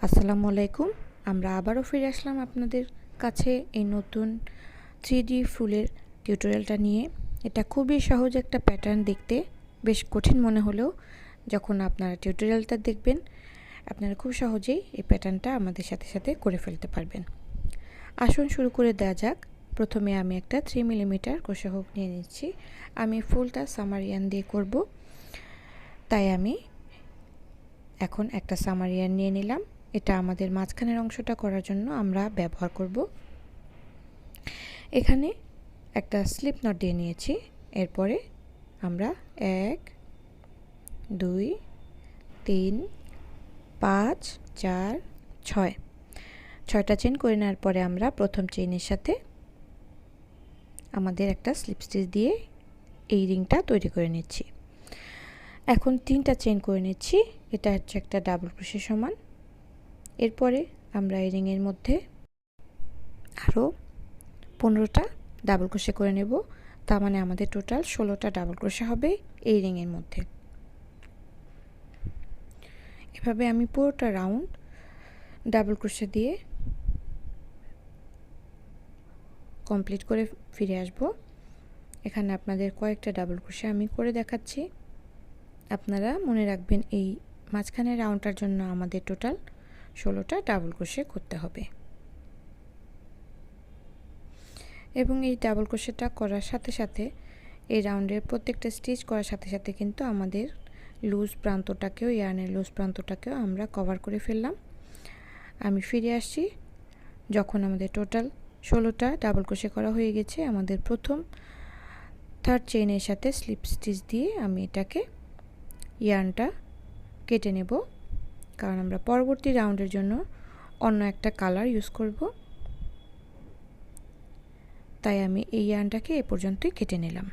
আসসালামু আলাইকুম। আমরা আবারও ফিরে আসলাম আপনাদের কাছে এই নতুন 3D ফুলের টিউটোরিয়ালটা নিয়ে। এটা খুবই সহজ একটা প্যাটার্ন, দেখতে বেশ কঠিন মনে হলেও যখন আপনারা টিউটোরিয়ালটা দেখবেন আপনারা খুব সহজেই এই প্যাটার্নটা আমাদের সাথে সাথে করে ফেলতে পারবেন। আসুন শুরু করে দেওয়া যাক। প্রথমে আমি একটা 3 মিলিমিটার ক্রোশে হুক নিয়ে নিচ্ছি। আমি ফুলটা সামারিয়ান দিয়ে করব, তাই আমি এখন একটা সামারিয়ান নিয়ে নিলাম। এটা আমাদের মাঝখানের অংশটা করার জন্য আমরা ব্যবহার করব। এখানে একটা স্লিপ নট দিয়ে নিয়েছি। এরপরে আমরা 1 2 3 5 4 6 6টা চেইন করে নেওয়ার পরে আমরা প্রথম চেইনের সাথে আমাদের একটা স্লিপ স্টিচ দিয়ে এই রিংটা তৈরি করে নিচ্ছি। এখন 3টা চেইন করে নিচ্ছি। এটা হচ্ছে একটা ডাবল ক্রোশের সমান। এরপরে আমরা এই রিংয়ের মধ্যে আরও 15টা ডাবল ক্রোশে করে নেব। তার মানে আমাদের টোটাল 16টা ডাবল ক্রোশে হবে এই রিংয়ের মধ্যে। এভাবে আমি পুরোটা রাউন্ড ডাবল ক্রোশে দিয়ে কমপ্লিট করে ফিরে আসব। এখানে আপনাদের কয়েকটা ডাবল ক্রোশে আমি করে দেখাচ্ছি। আপনারা মনে রাখবেন এই মাঝখানের রাউন্ডটার জন্য আমাদের টোটাল 16টা ডাবল ক্রোশে করতে হবে। এবং এই ডাবল ক্রোশেটা করার সাথে সাথে এই রাউন্ডের প্রত্যেকটা স্টিচ করার সাথে সাথে কিন্তু আমাদের লুজ প্রান্তটাকেও, ইয়ার্নের লুজ প্রান্তটাকেও আমরা কভার করে ফেললাম। আমি ফিরে আসছি যখন আমাদের টোটাল 16টা ডাবল ক্রোশে করা হয়ে গেছে। আমাদের প্রথম থার্ড চেইনের সাথে স্লিপ স্টিচ দিয়ে আমি এটাকে ইয়ার্নটা কেটে নেব, কারণ আমরা পরবর্তী রাউন্ডের জন্য অন্য একটা কালার ইউজ করব। তাই আমি এই ইয়ার্নটাকে এ পর্যন্তই কেটে নিলাম।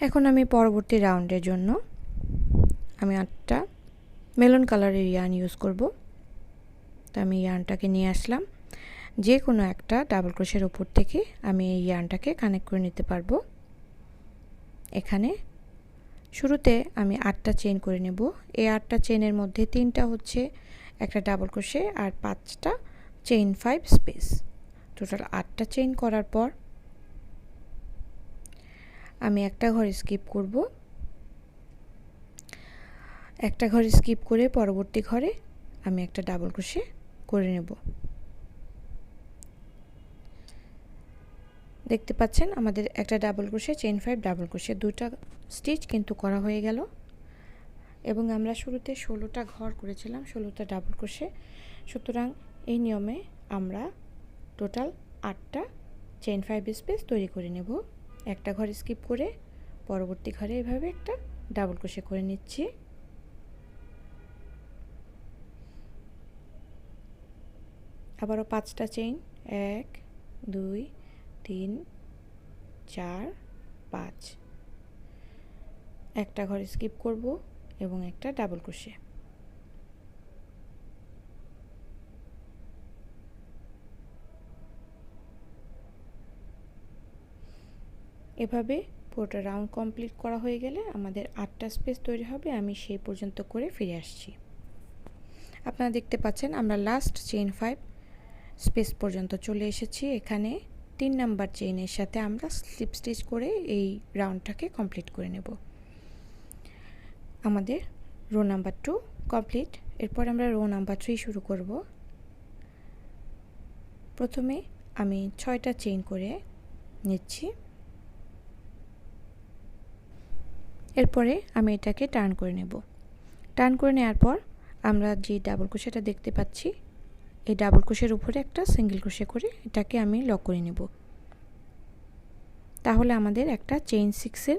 এখন আমি পরবর্তী রাউন্ডের জন্য আমি একটা মেরুন কালারের ইয়ার্ন ইউজ করব। তো আমি ইয়ার্নটাকে নিয়ে আসলাম। যে কোনো একটা ডাবল ক্রোশের উপর থেকে আমি এই ইয়ার্নটাকে কানেক্ট করে নিতে পারবো। এখানে শুরুতে আমি 8টা চেইন করে নেব। এই 8টা চেইনের মধ্যে 3টা হচ্ছে একটা ডাবল ক্রোশে আর 5টা চেইন 5 স্পেস। টোটাল 8টা চেইন করার পর আমি একটা ঘর স্কিপ করব। একটা ঘর স্কিপ করে পরবর্তী ঘরে আমি একটা ডাবল ক্রোশে করে নেব। দেখতে পাচ্ছেন আমাদের একটা double crochet, chain 5 double crochet, 2টা স্টিচ কিন্তু করা হয়ে গেল। এবং আমরা শুরুতে 16টা ঘর করেছিলাম, 16টা ডাবল ক্রোশে। সুতরাং এই নিয়মে আমরা টোটাল 8টা চেইন 5 স্পেস তৈরি করে নেব। একটা ঘর স্কিপ করে পরবর্তী ঘরে এভাবে একটা ডাবল ক্রোশে করে নিচ্ছি। আবারও 5টা চেইন, 1 2 3 4 5, একটা ঘর স্কিপ করব এবং একটা ডাবল ক্রোশে। এভাবে পুরোটা রাউন্ড কমপ্লিট করা হয়ে গেলে আমাদের 8টা স্পেস তৈরি হবে। আমি সেই পর্যন্ত করে ফিরে আসছি। আপনারা দেখতে পাচ্ছেন আমরা লাস্ট চেইন 5 স্পেস পর্যন্ত চলে এসেছি। এখানে 3 নাম্বার চেইনের সাথে আমরা স্লিপ স্টিচ করে এই রাউন্ডটাকে কমপ্লিট করে নেব। আমাদের রো নাম্বার 2 কমপ্লিট। এরপর আমরা রো নাম্বার 3 শুরু করব। প্রথমে আমি 6টা চেইন করে নিচ্ছি। এরপরে আমি এটাকে টার্ন করে নেব। টার্ন করে নেওয়ার পর আমরা যে ডাবল ক্রোশেটা দেখতে পাচ্ছি এই ডাবল ক্রোশের উপরে একটা সিঙ্গেল ক্রোশে করে এটাকে আমি লক করে নেব। তাহলে আমাদের একটা চেইন 6 এর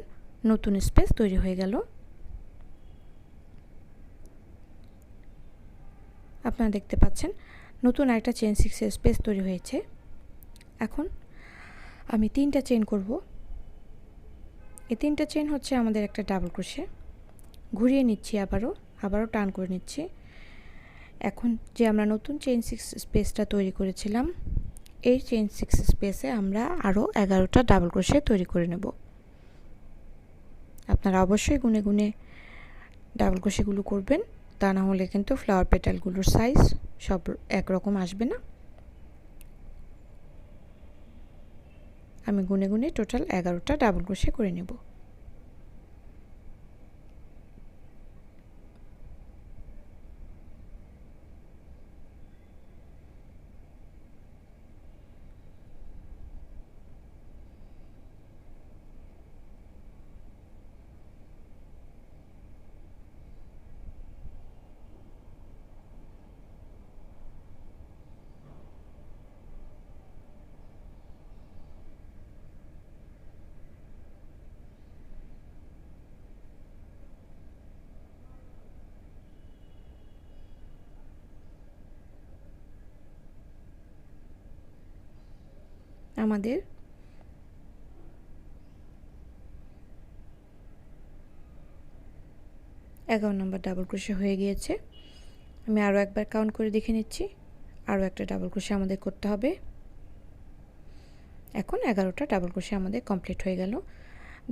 নতুন স্পেস তৈরি হয়ে গেল। আপনারা দেখতে পাচ্ছেন নতুন একটা চেইন 6 এর স্পেস তৈরি হয়েছে। এখন আমি 3টা চেইন করব। এই 3টা চেইন হচ্ছে আমাদের একটা ডাবল ক্রোশে। ঘুরিয়ে নিচ্ছি, আবারও টার্ন করে নিচ্ছি। এখন যে আমরা নতুন চেইন 6 স্পেসটা তৈরি করেছিলাম এই চেইন 6 স্পেসে আমরা আরও 11টা ডাবল ক্রোশে তৈরি করে নেব। আপনারা অবশ্যই গুনে গুনে ডাবল ক্রোশেগুলো করবেন, তা না হলে কিন্তু ফ্লাওয়ার পেটালগুলোর সাইজ সব একরকম আসবে না। আমি গুনে গুনে টোটাল 11টা ডাবল ক্রোশে করে নেব। আমাদের 11 নম্বর ডাবল ক্রোশে হয়ে গিয়েছে। আমি আরও একবার কাউন্ট করে দেখে নিচ্ছি। আরও একটা ডাবল ক্রোশে আমাদের করতে হবে। এখন 11টা ডাবল ক্রোশে আমাদের কমপ্লিট হয়ে গেল।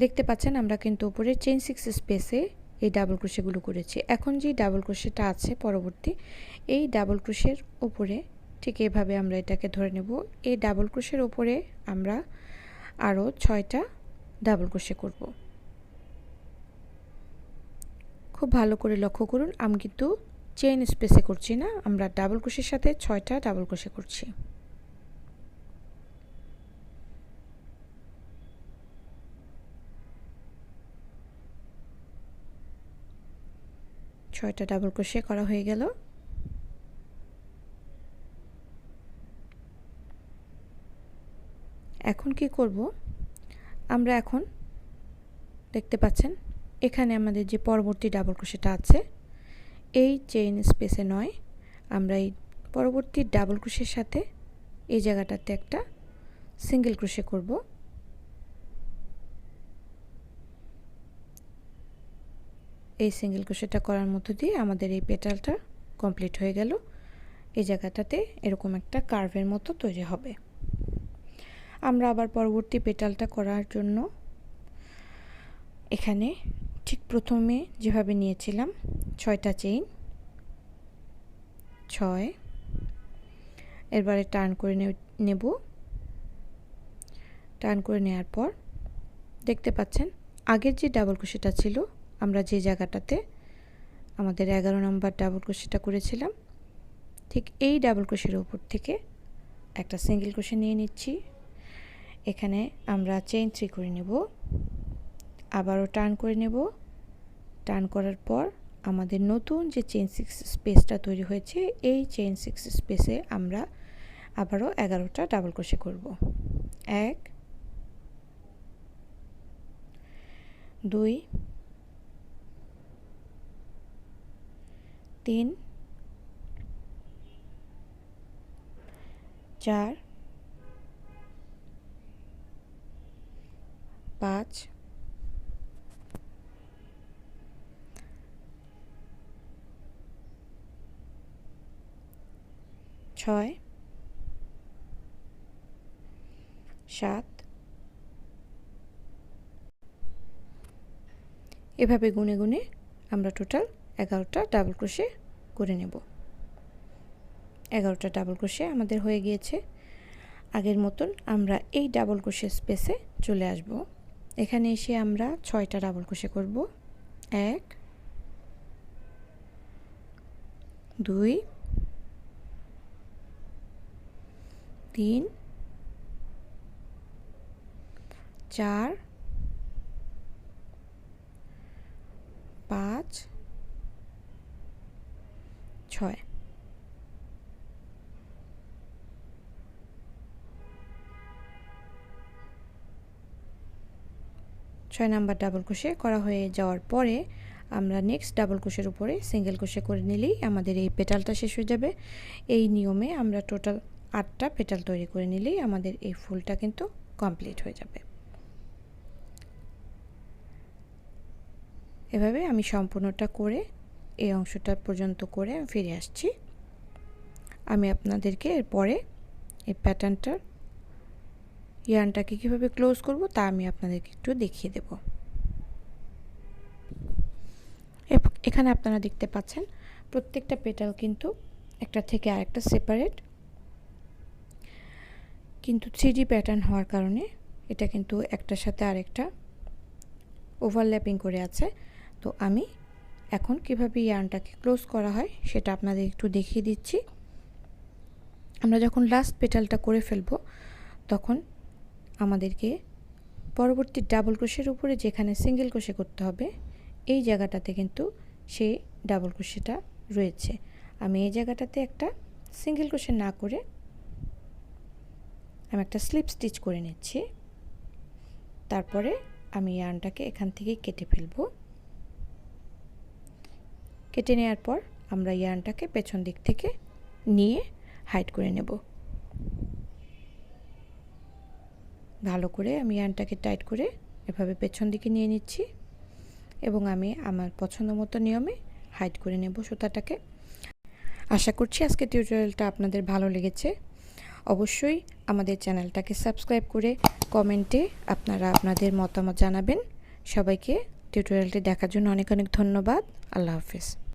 দেখতে পাচ্ছেন আমরা কিন্তু উপরে চেইন 6 স্পেসে এই ডাবল ক্রোশেগুলো করেছি। এখন যে ডাবল ক্রোশেটা আছে পরবর্তী, এই ডাবল ক্রোশের উপরে ঠিক এভাবে আমরা এটাকে ধরে নেব। এই ডাবল ক্রোশের উপরে আমরা আরও 6টা ডাবল ক্রোশে করব। খুব ভালো করে লক্ষ্য করুন, আমি কিন্তু চেইন স্পেসে করছি না, আমরা ডাবল ক্রোশের সাথে 6টা ডাবল ক্রোশে করছি। ছয়টা ডাবল ক্রোশে করা হয়ে গেল। এখন কি করব, আমরা এখন দেখতে পাচ্ছেন এখানে আমাদের যে পরবর্তী ডাবল ক্রোশেটা আছে, এই চেইন স্পেসে নয়, আমরা এই পরবর্তী ডাবল ক্রোশের সাথে এই জায়গাটাতে একটা সিঙ্গেল ক্রোশে করব। এই সিঙ্গেল ক্রোশেটা করার মধ্য দিয়ে আমাদের এই পেটালটা কমপ্লিট হয়ে গেল। এই জায়গাটাতে এরকম একটা কার্ভের মতো তৈরি হবে। আমরা আবার পরবর্তী পেটালটা করার জন্য এখানে ঠিক প্রথমে যেভাবে নিয়েছিলাম 6টা চেইন, 6, এরবারে টার্ন করে নেব। টার্ন করে নেওয়ার পর দেখতে পাচ্ছেন আগের যে ডাবল ক্রোশেটা ছিল, আমরা যে জায়গাটাতে আমাদের 11 নম্বর ডাবল ক্রোশেটা করেছিলাম, ঠিক এই ডাবল ক্রোশের উপর থেকে একটা সিঙ্গেল ক্রোশে নিয়ে নিচ্ছি। এখানে আমরা চেইন 3 করে নেব, আবারও টার্ন করে নেব। টার্ন করার পর আমাদের নতুন যে চেইন 6 স্পেসটা তৈরি হয়েছে, এই চেইন 6 স্পেসে আমরা আবারও 11টা ডাবল ক্রোশে করব। 1, 2, 3, 4, 5, 6, 7, এভাবে গুনে গুনে আমরা টোটাল 11টা ডাবল ক্রোশে করে নেব। 11টা ডাবল ক্রোশে আমাদের হয়ে গিয়েছে। আগের মতন আমরা এই ডাবল ক্রোশে স্পেসে চলে আসব। এখানে এসে আমরা 6টা ডাবল ক্রোশে করব। 1, 2, 3, 4, 5, 6। 6 নাম্বার ডাবল ক্রোশে করা হয়ে যাওয়ার পরে আমরা নেক্সট ডাবল ক্রোশের উপরে সিঙ্গেল ক্রোশে করে নিলেই আমাদের এই পেটালটা শেষ হয়ে যাবে। এই নিয়মে আমরা টোটাল 8টা পেটাল তৈরি করে নিলেই আমাদের এই ফুলটা কিন্তু কমপ্লিট হয়ে যাবে। এভাবে আমি সম্পূর্ণটা করে এই অংশটা পর্যন্ত করে ফিরে আসছি। আমি আপনাদেরকে এরপরে এই প্যাটার্নটার ইয়ার্নটাকে কীভাবে ক্লোজ করব তা আমি আপনাদেরকে একটু দেখিয়ে দেব। এখানে আপনারা দেখতে পাচ্ছেন প্রত্যেকটা পেটাল কিন্তু একটা থেকে আরেকটা সেপারেট, কিন্তু 3D প্যাটার্ন হওয়ার কারণে এটা কিন্তু একটার সাথে আরেকটা ওভারল্যাপিং করে আছে। তো আমি এখন কিভাবে ইয়ার্নটাকে ক্লোজ করা হয় সেটা আপনাদের একটু দেখিয়ে দিচ্ছি। আমরা যখন লাস্ট পেটালটা করে ফেলব তখন আমাদেরকে পরবর্তী ডাবল ক্রোশের উপরে যেখানে সিঙ্গেল ক্রোশে করতে হবে এই জায়গাটাতে কিন্তু সেই ডাবল ক্রোশেটা রয়েছে। আমি এই জায়গাটাতে একটা সিঙ্গেল ক্রোশে না করে আমি একটা স্লিপ স্টিচ করে নিচ্ছি। তারপরে আমি ইয়ার্নটাকে এখান থেকে কেটে ফেলব। কেটে নেওয়ার পর আমরা ইয়ার্নটাকে পেছন দিক থেকে নিয়ে হাইড করে নেব। ভালো করে আমি ইয়ার্নটাকে টাইট করে এভাবে পেছন দিকে নিয়ে নিচ্ছি এবং আমি আমার পছন্দ মতো নিয়মে হাইড করে নেব সুতাটাকে। আশা করছি আজকের টিউটোরিয়ালটা আপনাদের ভালো লেগেছে। অবশ্যই আমাদের চ্যানেলটাকে সাবস্ক্রাইব করে কমেন্টে আপনারা আপনাদের মতামত জানাবেন। সবাইকে টিউটোরিয়ালটি দেখার জন্য অনেক অনেক ধন্যবাদ। আল্লাহ হাফেজ।